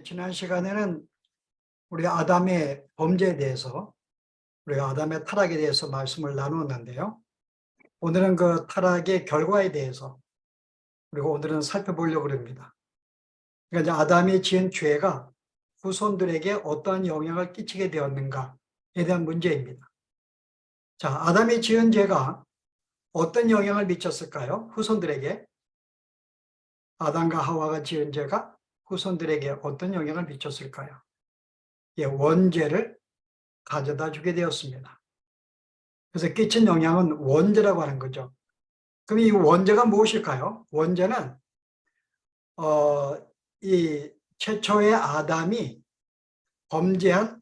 지난 시간에는 우리 아담의 범죄에 대해서, 우리가 아담의 타락에 대해서 말씀을 나누었는데요. 오늘은 그 타락의 결과에 대해서 그리고 오늘은 살펴보려고 합니다. 그러니까 이제 아담이 지은 죄가 후손들에게 어떠한 영향을 끼치게 되었는가에 대한 문제입니다. 자, 아담이 지은 죄가 어떤 영향을 미쳤을까요? 후손들에게. 아담과 하와가 지은 죄가 후손들에게 어떤 영향을 미쳤을까요? 예, 원죄를 가져다 주게 되었습니다. 그래서 끼친 영향은 원죄라고 하는 거죠. 그럼 이 원죄가 무엇일까요? 원죄는 이 최초의 아담이 범죄한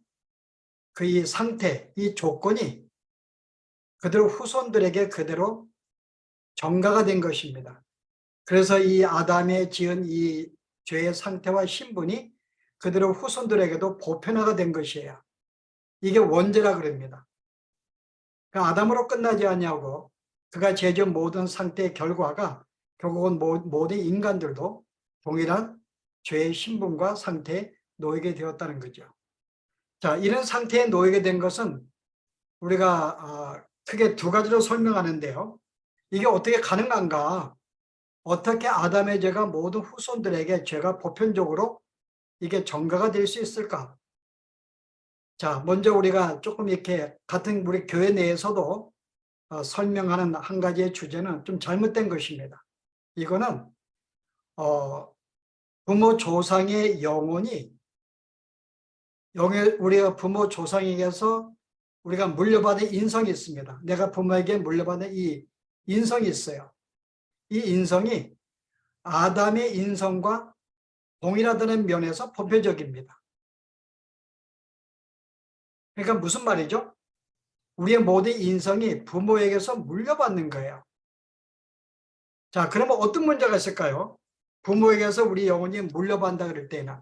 그 이 상태, 이 조건이 그대로 후손들에게 그대로 전가가 된 것입니다. 그래서 이 아담의 지은 이 죄의 상태와 신분이 그대로 후손들에게도 보편화가 된 것이에요. 이게 원죄라 그럽니다. 그러니까 아담으로 끝나지 않냐고, 그가 죄지은 모든 상태의 결과가 결국은 모든 인간들도 동일한 죄의 신분과 상태에 놓이게 되었다는 거죠. 자, 이런 상태에 놓이게 된 것은 우리가 크게 두 가지로 설명하는데요. 이게 어떻게 가능한가? 어떻게 아담의 죄가 모든 후손들에게 죄가 보편적으로 이게 전가가 될 수 있을까? 자, 먼저 우리가 조금 이렇게 같은 우리 교회 내에서도 설명하는 한 가지의 주제는 좀 잘못된 것입니다. 이거는 부모 조상의 영혼이 우리가 부모 조상에게서 우리가 물려받은 인성이 있습니다. 내가 부모에게 물려받은 이 인성이 있어요. 이 인성이 아담의 인성과 동일하다는 면에서 보편적입니다. 그러니까 무슨 말이죠? 우리의 모든 인성이 부모에게서 물려받는 거예요. 자, 그러면 어떤 문제가 있을까요? 부모에게서 우리 영혼이 물려받는다 그럴 때는.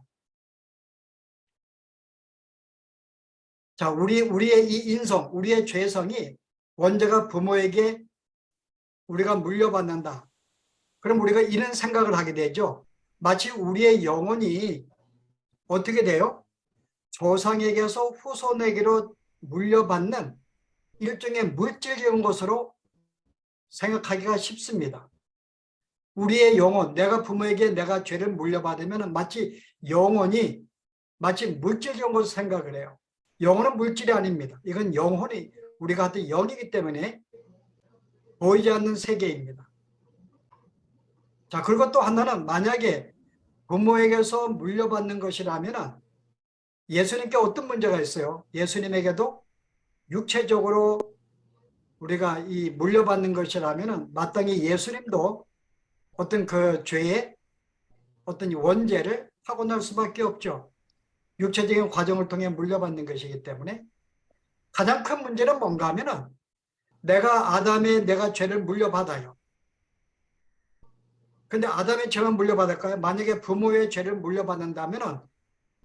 자, 우리의 이 인성, 우리의 죄성이 원죄가 부모에게 우리가 물려받는다. 그럼 우리가 이런 생각을 하게 되죠. 마치 우리의 영혼이 어떻게 돼요? 조상에게서 후손에게로 물려받는 일종의 물질적인 것으로 생각하기가 쉽습니다. 우리의 영혼, 내가 부모에게 내가 죄를 물려받으면 마치 영혼이 마치 물질적인 것으로 생각을 해요. 영혼은 물질이 아닙니다. 이건 영혼이 우리가 하여튼 영이기 때문에 보이지 않는 세계입니다. 자, 그리고 또 하나는 만약에 부모에게서 물려받는 것이라면 예수님께 어떤 문제가 있어요? 예수님에게도 육체적으로 우리가 이 물려받는 것이라면 마땅히 예수님도 어떤 그 죄의 어떤 원죄를 타고날 수밖에 없죠. 육체적인 과정을 통해 물려받는 것이기 때문에 가장 큰 문제는 뭔가 하면은 내가 죄를 물려받아요. 근데 아담의 죄만 물려받을까요? 만약에 부모의 죄를 물려받는다면은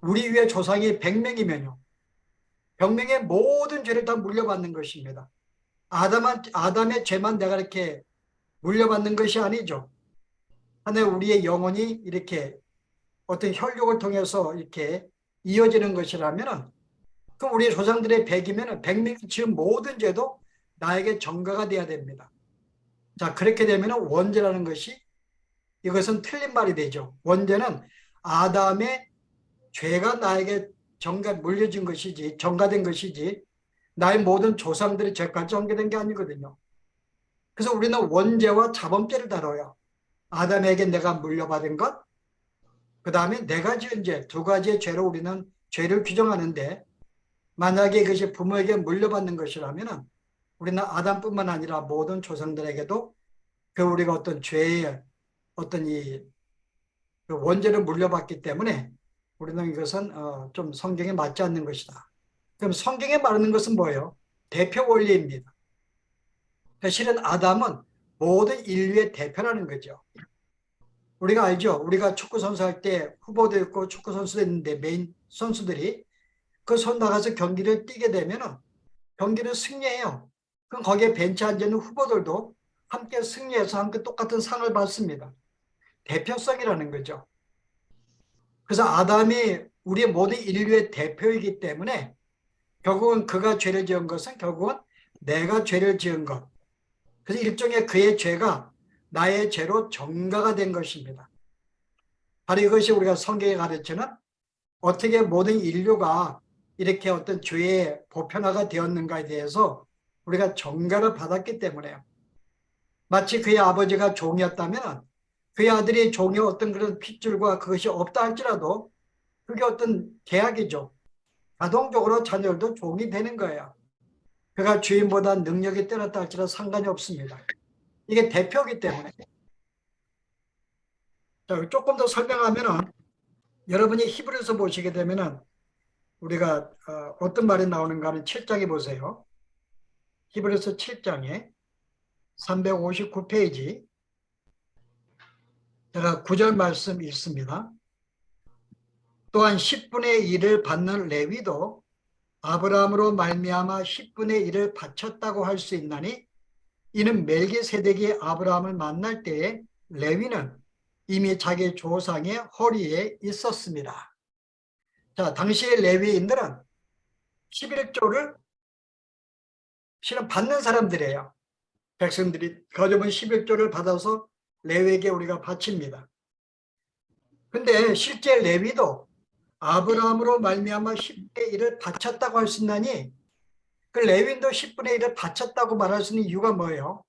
우리 위에 조상이 100명이면요. 100명의 모든 죄를 다 물려받는 것입니다. 아담의 죄만 내가 이렇게 물려받는 것이 아니죠. 하나의 우리의 영혼이 이렇게 어떤 혈육을 통해서 이렇게 이어지는 것이라면은 그럼 우리 조상들의 100이면은 100명이 지은 모든 죄도 나에게 전가가 돼야 됩니다. 자, 그렇게 되면은 원죄라는 것이 이것은 틀린 말이 되죠. 원죄는 아담의 죄가 나에게 물려진 것이지, 전가된 것이지, 나의 모든 조상들의 죄까지 전가된 게 아니거든요. 그래서 우리는 원죄와 자범죄를 다뤄요. 아담에게 내가 물려받은 것, 그 다음에 내가 지은 죄, 두 가지의 죄로 우리는 죄를 규정하는데, 만약에 그것이 부모에게 물려받는 것이라면 우리는 아담뿐만 아니라 모든 조상들에게도 그 우리가 어떤 죄의 어떤 그 원죄를 물려받기 때문에 우리는 이것은 좀 성경에 맞지 않는 것이다. 그럼 성경에 말하는 것은 뭐예요? 대표 원리입니다. 실은 아담은 모든 인류의 대표라는 거죠. 우리가 알죠? 우리가 축구 선수 할 때 후보도 있고 축구 선수도 있는데 메인 선수들이 그 손 나가서 경기를 뛰게 되면은 경기를 승리해요. 그럼 거기에 벤치에 앉아 있는 후보들도 함께 승리해서 함께 똑같은 상을 받습니다. 대표성이라는 거죠. 그래서 아담이 우리 모든 인류의 대표이기 때문에 결국은 그가 죄를 지은 것은 결국은 내가 죄를 지은 것. 그래서 일종의 그의 죄가 나의 죄로 전가가 된 것입니다. 바로 이것이 우리가 성경에 가르치는 어떻게 모든 인류가 이렇게 어떤 죄의 보편화가 되었는가에 대해서 우리가 전가를 받았기 때문에요. 마치 그의 아버지가 종이었다면 그의 아들이 종의 어떤 그런 핏줄과 그것이 없다 할지라도 그게 어떤 계약이죠. 자동적으로 자녀들도 종이 되는 거예요. 그가 주인보다 능력이 뛰어났다 할지라도 상관이 없습니다. 이게 대표이기 때문에. 자, 조금 더 설명하면은 여러분이 히브리서 보시게 되면은 우리가 어떤 말이 나오는가 하는 7장에 보세요. 히브리서 7장에 359페이지 제가 9절 말씀 읽습니다. 또한 10분의 1을 받는 레위도 아브라함으로 말미암아 10분의 1을 바쳤다고 할 수 있나니 이는 멜기세덱이 아브라함을 만날 때에 레위는 이미 자기 조상의 허리에 있었습니다. 자, 당시의 레위인들은 11조를 실은 받는 사람들이에요. 백성들이 거저분 11조를 받아서 레위에게 우리가 바칩니다. 근데 실제 레위도 아브라함으로 말미암아 10분의 1을 바쳤다고 할 수 있나니 그 레위인도 10분의 1을 바쳤다고 말할 수 있는 이유가 뭐예요?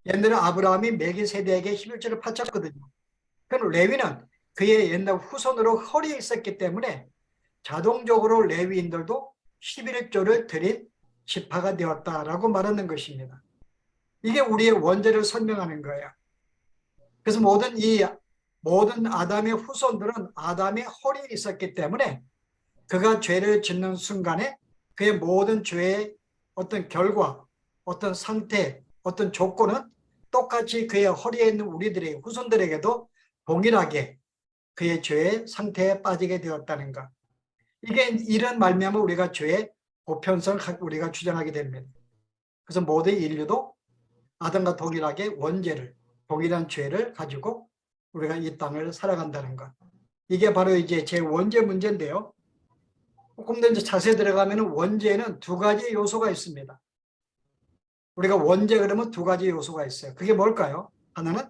옛날에 아브라함이 멜기세덱에게 11조를 바쳤거든요. 그럼 레위는 그의 옛날 후손으로 허리에 있었기 때문에 자동적으로 레위인들도 11조를 드린 지파가 되었다라고 말하는 것입니다. 이게 우리의 원죄를 설명하는 거예요. 그래서 모든 아담의 후손들은 아담의 허리에 있었기 때문에 그가 죄를 짓는 순간에 그의 모든 죄의 어떤 결과, 어떤 상태, 어떤 조건은 똑같이 그의 허리에 있는 우리들의 후손들에게도 동일하게 그의 죄의 상태에 빠지게 되었다는 것. 이게 이런 말미암아 우리가 죄의 보편성을 우리가 주장하게 됩니다. 그래서 모든 인류도 아담과 동일하게 원죄를, 동일한 죄를 가지고 우리가 이 땅을 살아간다는 것. 이게 바로 이제 제 원죄 문제인데요. 조금 더 이제 자세히 들어가면 원죄에는 두 가지 요소가 있습니다. 우리가 원죄 그러면 두 가지 요소가 있어요. 그게 뭘까요? 하나는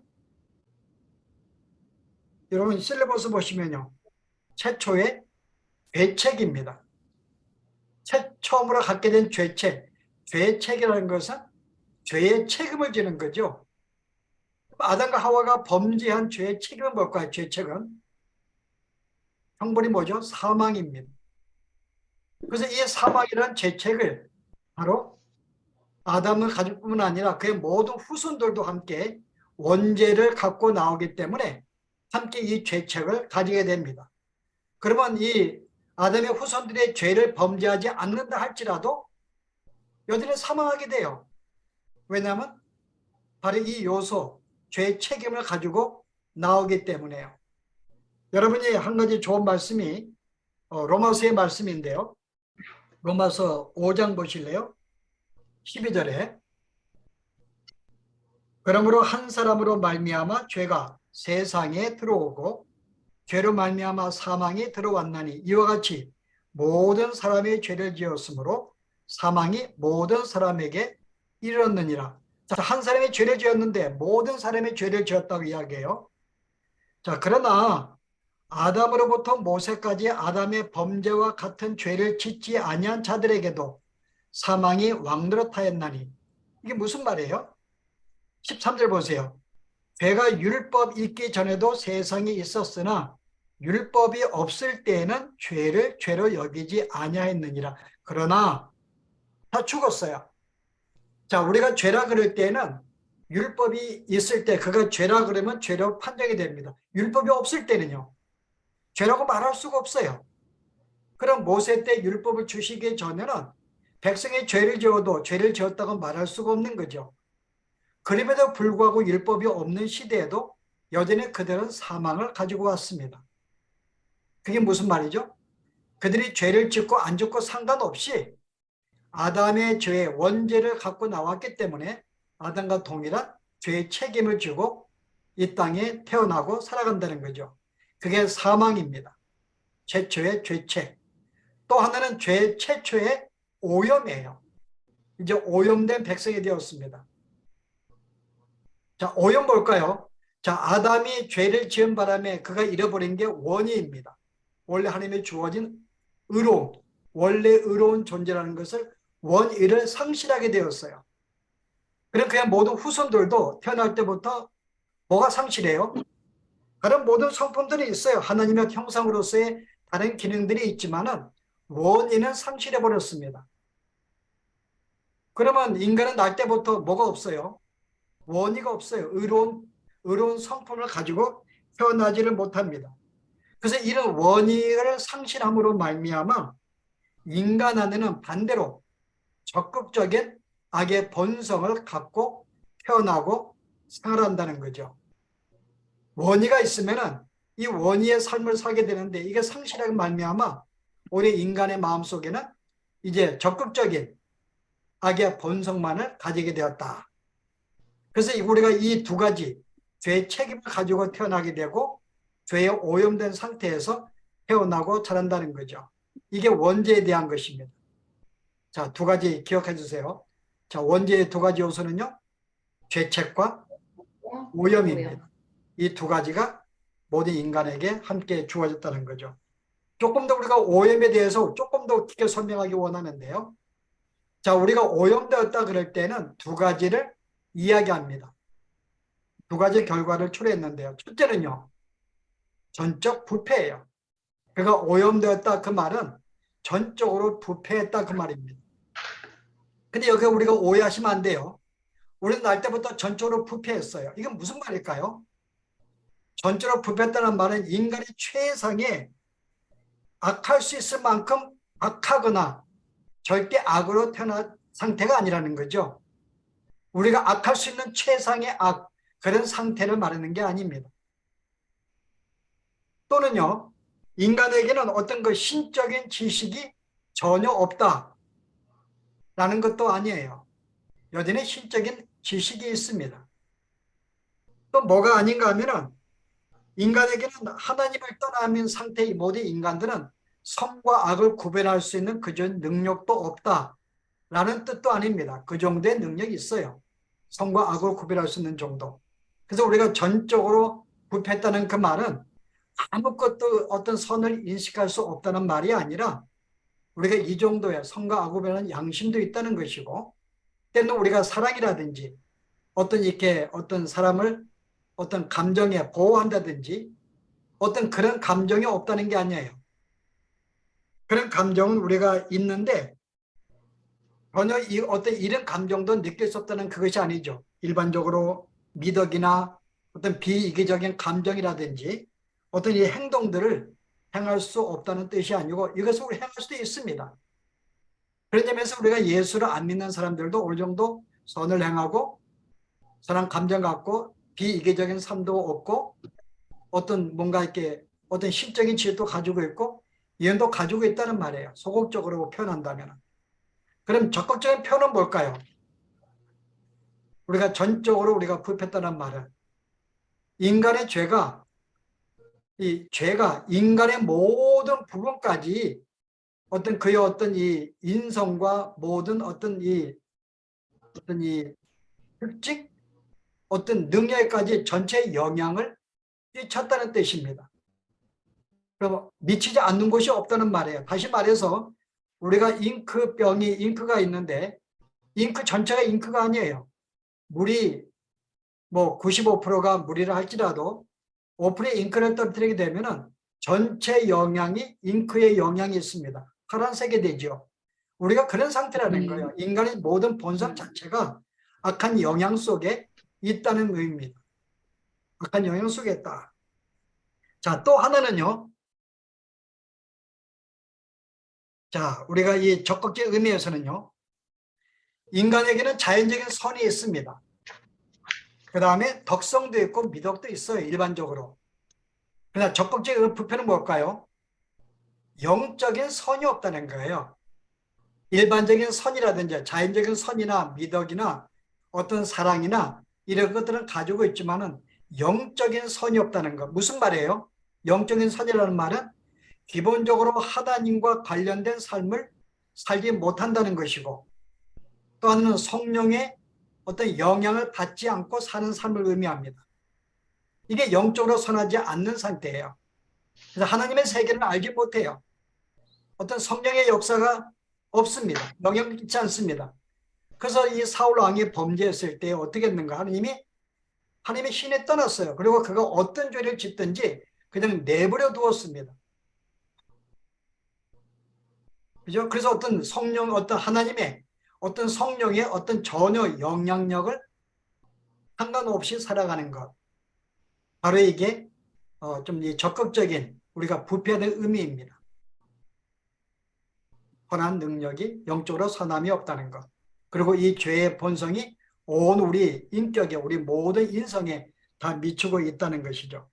여러분 실레버스 보시면요. 최초의 죄책입니다. 처음으로 갖게 된 죄책. 죄책이라는 것은 죄의 책임을 지는 거죠. 아담과 하와가 범죄한 죄의 책임은 뭘까요? 죄책은 형벌이 뭐죠? 사망입니다. 그래서 이 사망이라는 죄책을 바로 아담을 가질 뿐만 아니라 그의 모든 후손들도 함께 원죄를 갖고 나오기 때문에 함께 이 죄책을 가지게 됩니다. 그러면 이 아담의 후손들의 죄를 범죄하지 않는다 할지라도 여전히 사망하게 돼요. 왜냐하면 바로 이 요소, 죄의 책임을 가지고 나오기 때문에요. 여러분이 한 가지 좋은 말씀이 로마서의 말씀인데요. 로마서 5장 보실래요? 12절에 그러므로 한 사람으로 말미암아 죄가 세상에 들어오고 죄로 말미암아 사망이 들어왔나니 이와 같이 모든 사람이 죄를 지었으므로 사망이 모든 사람에게 이르렀느니라. 자, 한 사람이 죄를 지었는데 모든 사람이 죄를 지었다고 이야기해요. 자, 그러나 아담으로부터 모세까지 아담의 범죄와 같은 죄를 짓지 아니한 자들에게도 사망이 왕노릇하였나니 이게 무슨 말이에요? 13절 보세요. 죄가 율법 있기 전에도 세상에 있었으나 율법이 없을 때에는 죄를 죄로 여기지 아니하였느니라. 그러나 다 죽었어요. 자, 우리가 죄라 그럴 때는 율법이 있을 때 그가 죄라 그러면 죄로 판정이 됩니다. 율법이 없을 때는요. 죄라고 말할 수가 없어요. 그럼 모세 때 율법을 주시기 전에는 백성이 죄를 지어도 죄를 지었다고 말할 수가 없는 거죠. 그럼에도 불구하고 율법이 없는 시대에도 여전히 그들은 사망을 가지고 왔습니다. 그게 무슨 말이죠? 그들이 죄를 짓고 안 짓고 상관없이 아담의 죄의 원죄를 갖고 나왔기 때문에 아담과 동일한 죄의 책임을 지고 이 땅에 태어나고 살아간다는 거죠. 그게 사망입니다. 최초의 죄책. 또 하나는 죄 최초의 오염이에요. 이제 오염된 백성이 되었습니다. 자, 오염 볼까요? 자, 아담이 죄를 지은 바람에 그가 잃어버린 게 원의입니다. 원래 하나님의 주어진 의로움, 원래 의로운 존재라는 것을 원의를 상실하게 되었어요. 그럼 그냥 모든 후손들도 태어날 때부터 뭐가 상실해요? 다른 모든 성품들이 있어요. 하나님의 형상으로서의 다른 기능들이 있지만은 원인은 상실해 버렸습니다. 그러면 인간은 날 때부터 뭐가 없어요? 원의가 없어요. 의로운 성품을 가지고 태어나지를 못합니다. 그래서 이런 원의를 상실함으로 말미암아 인간 안에는 반대로 적극적인 악의 본성을 갖고 태어나고 생활한다는 거죠. 원의가 있으면은 이 원의의 삶을 살게 되는데 이게 상실하게 말미암아 우리 인간의 마음속에는 이제 적극적인 악의 본성만을 가지게 되었다. 그래서 우리가 이 두 가지 죄의 책임을 가지고 태어나게 되고 죄에 오염된 상태에서 태어나고 자란다는 거죠. 이게 원죄에 대한 것입니다. 자, 두 가지 기억해 주세요. 자, 원죄의 두 가지 요소는요. 죄책과 오염입니다. 이 두 가지가 모든 인간에게 함께 주어졌다는 거죠. 조금 더 우리가 오염에 대해서 조금 더 깊게 설명하기 원하는데요. 자, 우리가 오염되었다 그럴 때는 두 가지를 이야기합니다. 두 가지 결과를 초래했는데요. 첫째는요. 전적 부패예요. 그가 오염되었다 그 말은 전적으로 부패했다 그 말입니다. 근데 여기 우리가 오해하시면 안 돼요. 우리는 날 때부터 전적으로 부패했어요. 이건 무슨 말일까요? 전적으로 부패했다는 말은 인간의 최상의 악할 수 있을 만큼 악하거나 절대 악으로 태어난 상태가 아니라는 거죠. 우리가 악할 수 있는 최상의 악, 그런 상태를 말하는 게 아닙니다. 또는요, 인간에게는 어떤 그 신적인 지식이 전혀 없다라는 것도 아니에요. 여전히 신적인 지식이 있습니다. 또 뭐가 아닌가 하면은 인간에게는 하나님을 떠나는 상태의 모든 인간들은 선과 악을 구별할 수 있는 그전 능력도 없다라는 뜻도 아닙니다. 그 정도의 능력이 있어요. 선과 악을 구별할 수 있는 정도. 그래서 우리가 전적으로 부패했다는 그 말은 아무것도 어떤 선을 인식할 수 없다는 말이 아니라 우리가 이 정도의 선과 악을 구별하는 양심도 있다는 것이고 때는 우리가 사랑이라든지 어떤 이렇게 어떤 사람을 어떤 감정에 보호한다든지 어떤 그런 감정이 없다는 게 아니에요. 그런 감정은 우리가 있는데 전혀 어떤 이런 감정도 느낄 수 없다는 그것이 아니죠. 일반적으로 미덕이나 어떤 비이기적인 감정이라든지 어떤 이 행동들을 행할 수 없다는 뜻이 아니고 이것을 우리 행할 수도 있습니다. 그런 점에서 우리가 예수를 안 믿는 사람들도 어느 정도 선을 행하고 선한 감정 갖고 비이기적인 삶도 없고 어떤 뭔가 이렇게 어떤 심적인 지혜도 가지고 있고 이현도 가지고 있다는 말이에요. 소극적으로 표현한다면. 그럼 적극적인 표현은 뭘까요? 우리가 전적으로 우리가 부패했다는 말은 인간의 죄가 이 죄가 인간의 모든 부분까지 어떤 그의 어떤 이 인성과 모든 어떤 이 특징, 어떤 능력까지 전체 영향을 끼쳤다는 뜻입니다. 그럼 미치지 않는 곳이 없다는 말이에요. 다시 말해서 우리가 잉크가 있는데 잉크 전체가 잉크가 아니에요. 물이 뭐 95%가 물이라 할지라도 5%의 잉크를 떨어뜨리게 되면은 전체 영향이 잉크의 영향이 있습니다. 파란색이 되죠. 우리가 그런 상태라는 거예요. 인간의 모든 본성 자체가 악한 영향 속에 있다는 의미입니다. 악한 영향 속에 있다. 자, 또 하나는요. 자, 우리가 이 적극적 의미에서는요. 인간에게는 자연적인 선이 있습니다. 그 다음에 덕성도 있고 미덕도 있어요. 일반적으로. 그러나 적극적 부패는 뭘까요? 영적인 선이 없다는 거예요. 일반적인 선이라든지 자연적인 선이나 미덕이나 어떤 사랑이나 이런 것들은 가지고 있지만은 영적인 선이 없다는 거. 무슨 말이에요? 영적인 선이라는 말은 기본적으로 하나님과 관련된 삶을 살지 못한다는 것이고, 또 하나는 성령의 어떤 영향을 받지 않고 사는 삶을 의미합니다. 이게 영적으로 선하지 않는 상태예요. 그래서 하나님의 세계를 알지 못해요. 어떤 성령의 역사가 없습니다. 영향이 있지 않습니다. 그래서 이 사울 왕이 범죄했을 때 어떻게 했는가? 하나님의 신에 떠났어요. 그리고 그가 어떤 죄를 짓든지 그냥 내버려 두었습니다. 그죠? 그래서 어떤 성령, 어떤 하나님의 어떤 성령의 어떤 전혀 영향력을 상관없이 살아가는 것. 바로 이게 좀 적극적인 우리가 부패된 의미입니다. 선한 능력이 영적으로 선함이 없다는 것. 그리고 이 죄의 본성이 온 우리 인격에, 우리 모든 인성에 다 미치고 있다는 것이죠.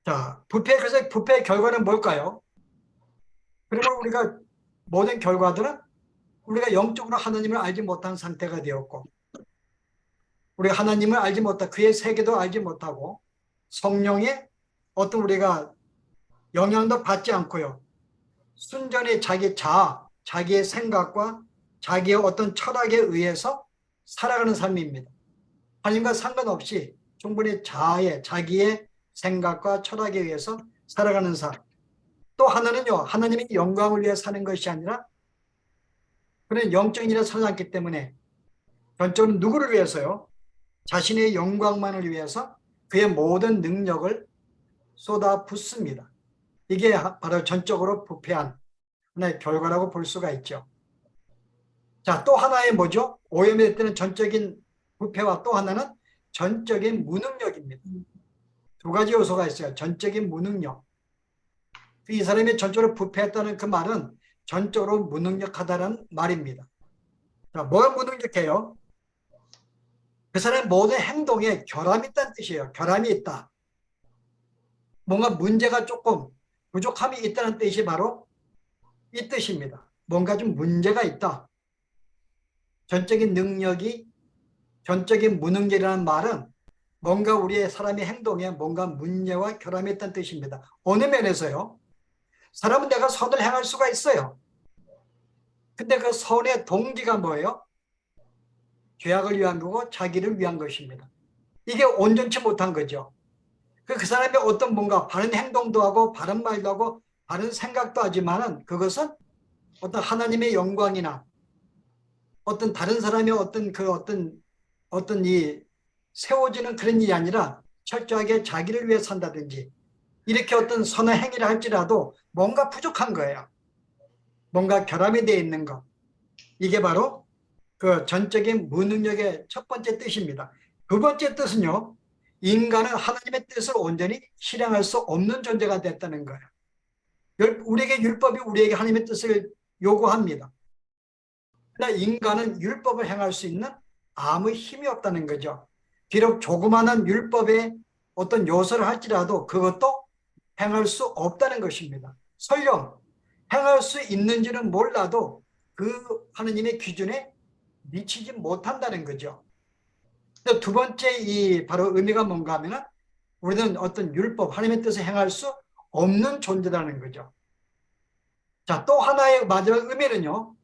자, 그래서 부패의 결과는 뭘까요? 그러면 우리가 모든 결과들은 우리가 영적으로 하나님을 알지 못한 상태가 되었고, 우리가 하나님을 알지 못하고 그의 세계도 알지 못하고 성령의 어떤 우리가 영향도 받지 않고요. 순전히 자기의 생각과 자기의 어떤 철학에 의해서 살아가는 삶입니다. 하나님과 상관없이 충분히 자기의 생각과 철학에 의해서 살아가는 삶. 또 하나는요, 하나님의 영광을 위해 사는 것이 아니라 그런 영적인 일에 서지 않기 때문에 전적으로 누구를 위해서요? 자신의 영광만을 위해서 그의 모든 능력을 쏟아붓습니다. 이게 바로 전적으로 부패한 하나의 결과라고 볼 수가 있죠. 자, 또 하나의 뭐죠? 오염이 되는 전적인 부패와 또 하나는 전적인 무능력입니다. 두 가지 요소가 있어요. 전적인 무능력. 이 사람이 전적으로 부패했다는 그 말은 전적으로 무능력하다는 말입니다. 자, 뭐가 무능력해요? 그 사람의 모든 행동에 결함이 있다는 뜻이에요. 결함이 있다. 뭔가 문제가 조금 부족함이 있다는 뜻이 바로 이 뜻입니다. 뭔가 좀 문제가 있다. 전적인 능력이 전적인 무능력이라는 말은 뭔가 우리의 사람의 행동에 뭔가 문제와 결함이 있다는 뜻입니다. 어느 면에서요? 사람은 내가 선을 행할 수가 있어요. 근데 그 선의 동기가 뭐예요? 죄악을 위한 거고 자기를 위한 것입니다. 이게 온전치 못한 거죠. 그 사람이 어떤 뭔가 바른 행동도 하고 바른 말도 하고 바른 생각도 하지만은 그것은 어떤 하나님의 영광이나 어떤 다른 사람의 어떤 이 세워지는 그런 일이 아니라 철저하게 자기를 위해 산다든지 이렇게 어떤 선한 행위를 할지라도 뭔가 부족한 거예요. 뭔가 결함이 되어 있는 것. 이게 바로 그 전적인 무능력의 첫 번째 뜻입니다. 두 번째 뜻은요. 인간은 하나님의 뜻을 온전히 실행할 수 없는 존재가 됐다는 거예요. 우리에게 율법이 우리에게 하나님의 뜻을 요구합니다. 그러나 인간은 율법을 행할 수 있는 아무 힘이 없다는 거죠. 비록 조그마한 율법의 어떤 요소를 할지라도 그것도 행할 수 없다는 것입니다. 설령 행할 수 있는지는 몰라도 그 하느님의 기준에 미치지 못한다는 거죠. 두 번째 바로 의미가 뭔가 하면은 우리는 어떤 율법, 하나님의 뜻을 행할 수 없는 존재라는 거죠. 자, 또 하나의 마지막 의미는요.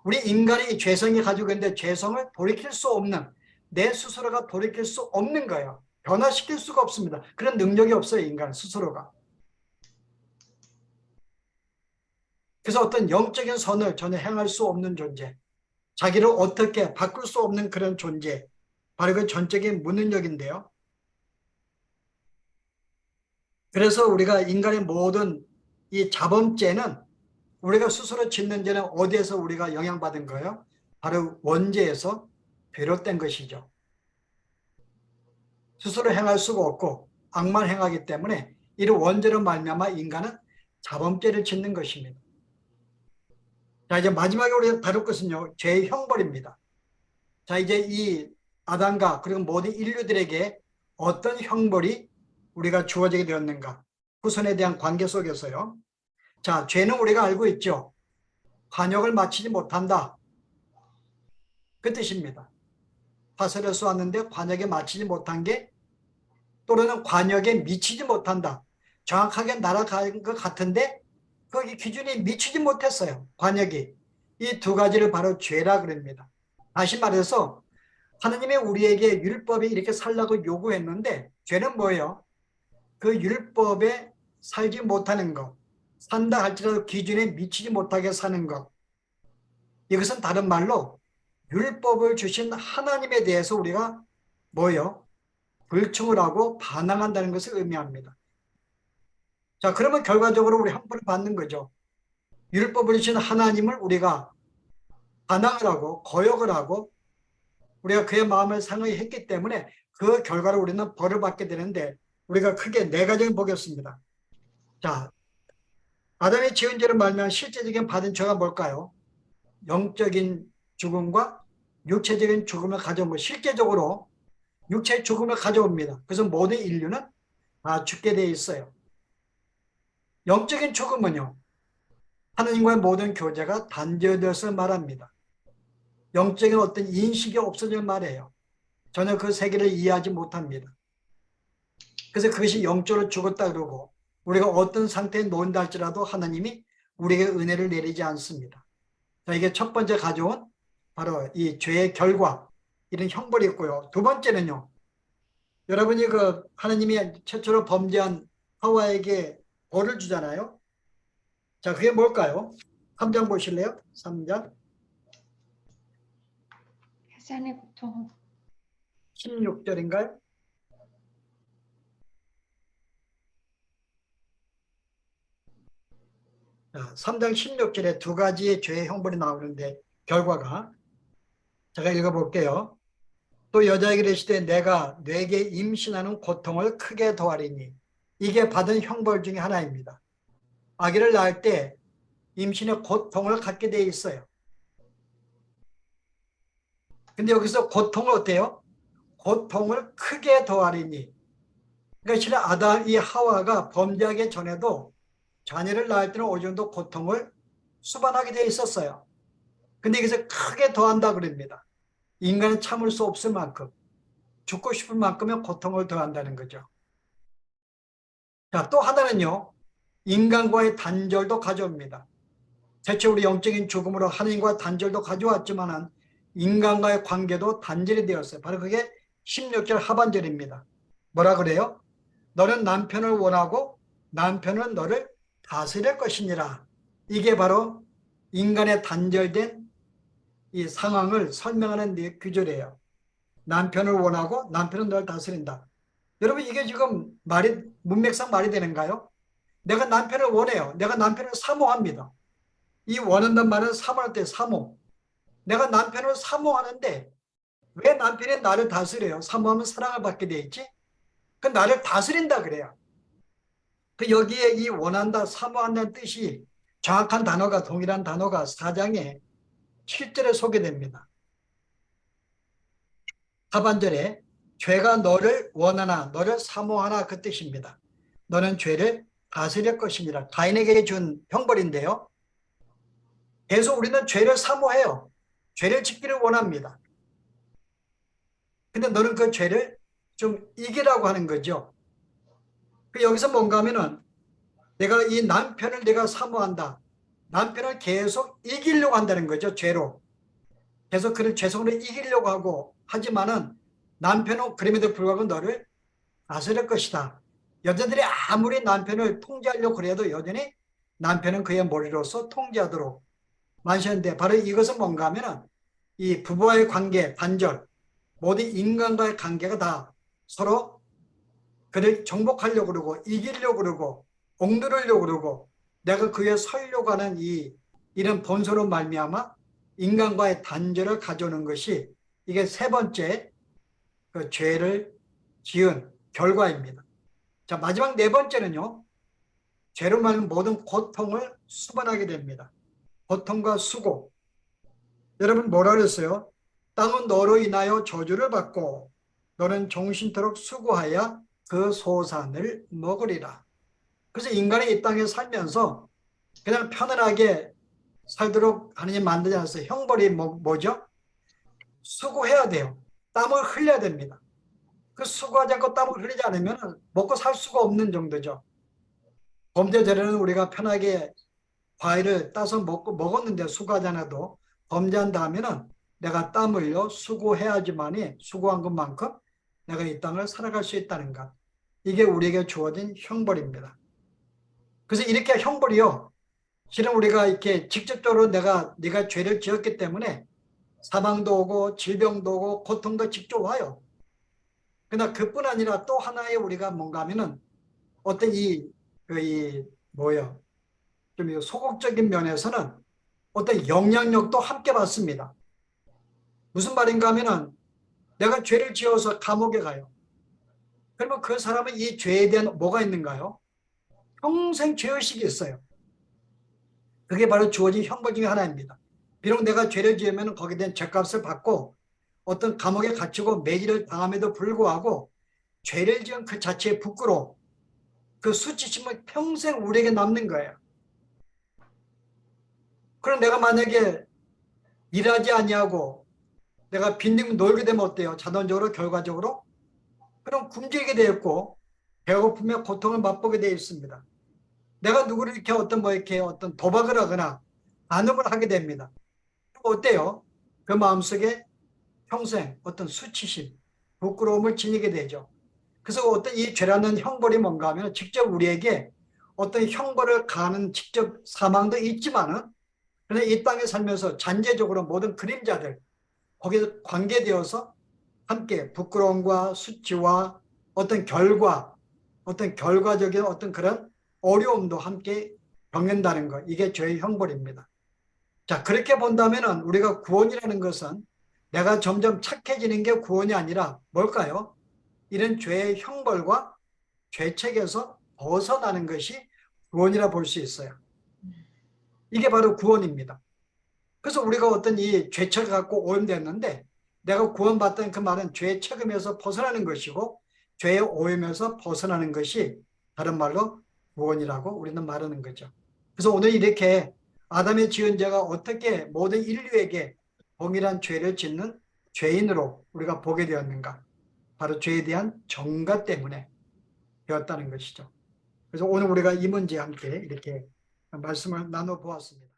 우리 인간이 죄성이 가지고 있는데 죄성을 돌이킬 수 없는 내 스스로가 돌이킬 수 없는 거예요. 변화시킬 수가 없습니다. 그런 능력이 없어요. 인간 스스로가. 그래서 어떤 영적인 선을 전혀 행할 수 없는 존재, 자기를 어떻게 바꿀 수 없는 그런 존재, 바로 그 전적인 무능력인데요. 그래서 우리가 인간의 모든 이 자범죄는 우리가 스스로 짓는 죄는 어디에서 우리가 영향받은 거예요? 바로 원죄에서 비롯된 것이죠. 스스로 행할 수가 없고 악만 행하기 때문에 이런 원죄로 말미암아 인간은 자범죄를 짓는 것입니다. 자, 이제 마지막에 우리가 다룰 것은요, 죄의 형벌입니다. 자, 이제 이 아담과 그리고 모든 인류들에게 어떤 형벌이 우리가 주어지게 되었는가? 후손에 대한 관계 속에서요. 자, 죄는 우리가 알고 있죠. 관역을 마치지 못한다. 그 뜻입니다. 화살을 쏘았는데 관역에 맞히지 못한 게 또는 관역에 미치지 못한다. 정확하게 날아간 것 같은데 거기 기준이 미치지 못했어요. 관역이. 이 두 가지를 바로 죄라 그럽니다. 다시 말해서 하느님이 우리에게 율법이 이렇게 살라고 요구했는데 죄는 뭐예요? 그 율법에 살지 못하는 것, 산다 할지라도 기준에 미치지 못하게 사는 것. 이것은 다른 말로 율법을 주신 하나님에 대해서 우리가 뭐예요? 불충을 하고 반항한다는 것을 의미합니다. 자, 그러면 결과적으로 우리 형벌을 받는 거죠. 율법을 주신 하나님을 우리가 반항을 하고 거역을 하고 우리가 그의 마음을 상하게 했기 때문에 그 결과로 우리는 벌을 받게 되는데 우리가 크게 네 가지를 보겠습니다. 자, 아담이 지은 죄를 말미암아 실제적인 받은 죄가 뭘까요? 영적인 죽음과 육체적인 죽음을 가져온 것. 실제적으로 육체의 죽음을 가져옵니다. 그래서 모든 인류는 다 죽게 되어 있어요. 영적인 죽음은요, 하나님과의 모든 교제가 단절되어서 말합니다. 영적인 어떤 인식이 없어질 말이에요. 전혀 그 세계를 이해하지 못합니다. 그래서 그것이 영적으로 죽었다 그러고 우리가 어떤 상태에 놓인다 할지라도 하나님이 우리에게 은혜를 내리지 않습니다. 자, 이게 첫 번째 가져온 바로 이 죄의 결과, 이런 형벌이 있고요. 두 번째는요, 여러분이 그 하나님이 최초로 범죄한 하와에게 벌을 주잖아요. 자, 그게 뭘까요? 3장 보실래요? 3장 해산의 고통. 16절인가요? 자, 3장 16절에 두 가지의 죄의 형벌이 나오는데 결과가 제가 읽어볼게요. 또 여자에게 이르시되 내가 내게 임신하는 고통을 크게 더하리니 이게 받은 형벌 중에 하나입니다. 아기를 낳을 때 임신의 고통을 갖게 돼 있어요. 근데 여기서 고통을 어때요? 고통을 크게 더하리니. 그러니까 실은 아담, 이 하와가 범죄하기 전에도 자녀를 낳을 때는 어느 정도 고통을 수반하게 돼 있었어요. 근데 여기서 크게 더한다 그럽니다. 인간은 참을 수 없을 만큼, 죽고 싶을 만큼의 고통을 더한다는 거죠. 자, 또 하나는요, 인간과의 단절도 가져옵니다. 대체 우리 영적인 죽음으로 하나님과 단절도 가져왔지만은 인간과의 관계도 단절이 되었어요. 바로 그게 16절 하반절입니다. 뭐라 그래요? 너는 남편을 원하고 남편은 너를 다스릴 것이니라. 이게 바로 인간의 단절된 이 상황을 설명하는 구절이에요. 남편을 원하고 남편은 너를 다스린다. 여러분 이게 지금 말이 문맥상 말이 되는가요? 내가 남편을 원해요. 내가 남편을 사모합니다. 이 원한다는 말은 사모할 때 사모. 내가 남편을 사모하는데 왜 남편이 나를 다스려요? 사모하면 사랑을 받게 돼 있지? 그 나를 다스린다 그래요. 그 여기에 이 원한다, 사모한다는 뜻이 정확한 단어가 동일한 단어가 4장에 7절에 소개됩니다. 하반절에 죄가 너를 원하나 너를 사모하나 그 뜻입니다. 너는 죄를 다스릴 것입니다. 가인에게 준 형벌인데요. 계속 우리는 죄를 사모해요. 죄를 짓기를 원합니다. 근데 너는 그 죄를 좀 이기라고 하는 거죠. 그 여기서 뭔가 하면은 내가 이 남편을 내가 사모한다. 남편을 계속 이기려고 한다는 거죠. 죄로. 계속 그를 죄성으로 이기려고 하고 하지만은 남편은 그럼에도 불구하고 너를 다스릴 것이다. 여자들이 아무리 남편을 통제하려고 그래도 여전히 남편은 그의 머리로서 통제하도록 만드셨는데 바로 이것은 뭔가 하면은 이 부부와의 관계, 단절, 모든 인간과의 관계가 다 서로 그를 정복하려고 그러고 이기려고 그러고 옹두르려고 그러고 내가 그에 서려고 하는 이런 본소로 말미암아 인간과의 단절을 가져오는 것이 이게 세 번째 그 죄를 지은 결과입니다. 자, 마지막 네 번째는요. 죄로 말하는 모든 고통을 수반하게 됩니다. 고통과 수고. 여러분 뭐라 그랬어요? 땅은 너로 인하여 저주를 받고 너는 종신토록 수고하여 그 소산을 먹으리라. 그래서 인간이 이 땅에 살면서 그냥 편안하게 살도록 하나님 만들지 않았어요. 형벌이 뭐죠? 수고해야 돼요. 땀을 흘려야 됩니다. 그 수고하지 않고 땀을 흘리지 않으면 먹고 살 수가 없는 정도죠. 범죄 전에는 우리가 편하게 과일을 따서 먹었는데 수고하지 않아도 범죄한다 하면은 내가 땀 흘려 수고해야지만이 수고한 것만큼 내가 이 땅을 살아갈 수 있다는 것. 이게 우리에게 주어진 형벌입니다. 그래서 이렇게 형벌이요. 실은 우리가 이렇게 직접적으로 네가 죄를 지었기 때문에 사망도 오고 질병도 오고 고통도 직접 와요. 그러나 그뿐 아니라 또 하나의 우리가 뭔가 하면은 어떤 뭐요? 좀 소극적인 면에서는 어떤 영향력도 함께 받습니다. 무슨 말인가 하면은 내가 죄를 지어서 감옥에 가요. 그러면 그 사람은 이 죄에 대한 뭐가 있는가요? 평생 죄의식이 있어요. 그게 바로 주어진 형벌 중에 하나입니다. 비록 내가 죄를 지으면 거기에 대한 죄값을 받고 어떤 감옥에 갇히고 매질을 당함에도 불구하고 죄를 지은 그 자체의 부끄러움, 그 수치심은 평생 우리에게 남는 거예요. 그럼 내가 만약에 일하지 아니하고 내가 빈둥 놀게 되면 어때요? 자동적으로 결과적으로 그럼 굶주리게 되었고 배고프며 고통을 맛보게 되어 있습니다. 내가 누구를 이렇게 이렇게 어떤 도박을 하거나 간음을 하게 됩니다. 어때요? 그 마음속에 평생 어떤 수치심, 부끄러움을 지니게 되죠. 그래서 어떤 이 죄라는 형벌이 뭔가 하면 직접 우리에게 어떤 형벌을 가하는 직접 사망도 있지만은 그러나 이 땅에 살면서 잔재적으로 모든 그림자들 거기서 관계되어서 함께 부끄러움과 수치와 어떤 어떤 결과적인 어떤 그런 어려움도 함께 겪는다는 것. 이게 죄의 형벌입니다. 자, 그렇게 본다면은 우리가 구원이라는 것은 내가 점점 착해지는 게 구원이 아니라 뭘까요? 이런 죄의 형벌과 죄책에서 벗어나는 것이 구원이라 볼 수 있어요. 이게 바로 구원입니다. 그래서 우리가 어떤 이 죄책을 갖고 오염됐는데 내가 구원받던 그 말은 죄의 책임에서 벗어나는 것이고 죄의 오염에서 벗어나는 것이 다른 말로 구원이라고 우리는 말하는 거죠. 그래서 오늘 이렇게 아담의 지은 죄가 어떻게 모든 인류에게 동일한 죄를 짓는 죄인으로 우리가 보게 되었는가. 바로 죄에 대한 정가 때문에 되었다는 것이죠. 그래서 오늘 우리가 이 문제에 함께 이렇게 말씀을 나눠 보았습니다.